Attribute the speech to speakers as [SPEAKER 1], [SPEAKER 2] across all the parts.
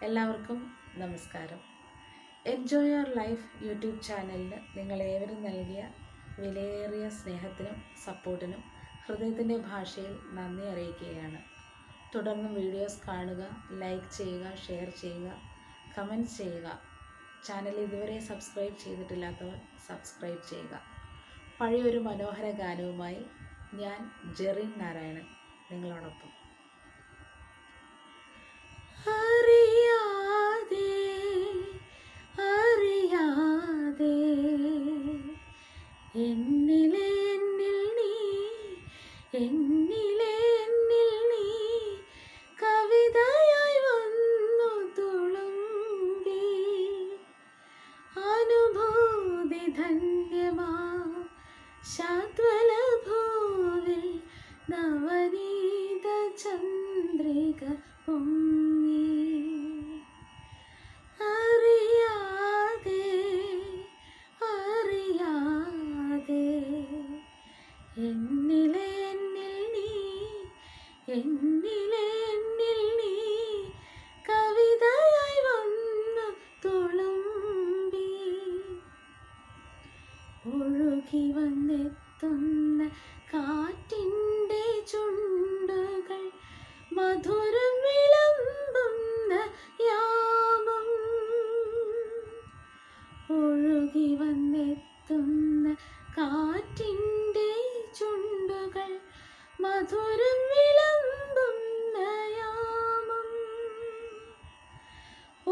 [SPEAKER 1] എല്ലാവർക്കും നമസ്കാരം. Enjoy your life YouTube ചാനലിന് നിങ്ങളേവരും നൽകിയ വിലയേറിയ സ്നേഹത്തിനും സപ്പോർട്ടിനും ഹൃദയത്തിൻ്റെ ഭാഷയിൽ നന്ദി അറിയിക്കുകയാണ്. തുടർന്നും വീഡിയോസ് കാണുക, ലൈക്ക് ചെയ്യുക, ഷെയർ ചെയ്യുക, കമൻറ്റ് ചെയ്യുക. ചാനൽ ഇതുവരെ സബ്സ്ക്രൈബ് ചെയ്തിട്ടില്ലാത്തവർ സബ്സ്ക്രൈബ് ചെയ്യുക. പഴയൊരു മനോഹര ഗാനവുമായി ഞാൻ ജെറിൻ നാരായണൻ നിങ്ങളോടൊപ്പം.
[SPEAKER 2] എന്നിലെ എന്നിൽ നീ കവിതയായി വന്നു തുളുമ്പി അനുഭൂതി ധന്യമാ ശാദ്വല ഭൂവിൽ നവനീത ചന്ദ്രിക പൊങ്ങി എന്നിലെ എന്നിൽ നീ കവിതയായി വന്നു തുളുമ്പി ഒഴുകി വന്നെത്തുന്ന കാറ്റിൻ്റെ ചുണ്ടുകൾ മധുരം വിളമ്പുന്ന യാമം ഒഴുകി വന്നെത്തുന്ന കാറ്റിൻ്റെ ചുണ്ടുകൾ മധുരം വിളമ്പുന്ന യാമം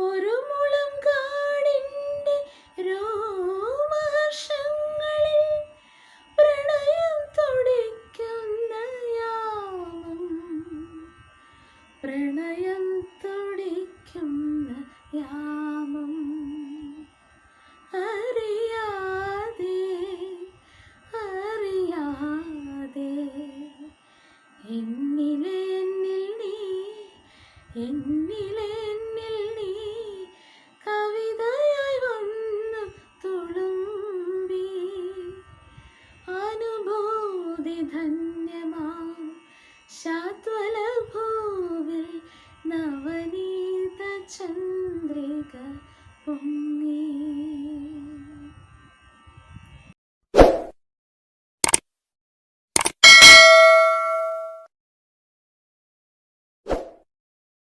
[SPEAKER 2] ഒരു മുളം കാടിൻ്റെ രോമഹർഷങ്ങളിൽ പ്രണയം തുടിക്കുന്ന യാമം പ്രണയം തുടിക്കുന്ന യാമം എന്നിലെ എന്നിൽ നീ കവിതയായി വന്നു തുളുമ്പി അനുഭൂതി ധന്യമാ ശാദ്വല ഭൂവിൽ നവനീത ചന്ദ്രിക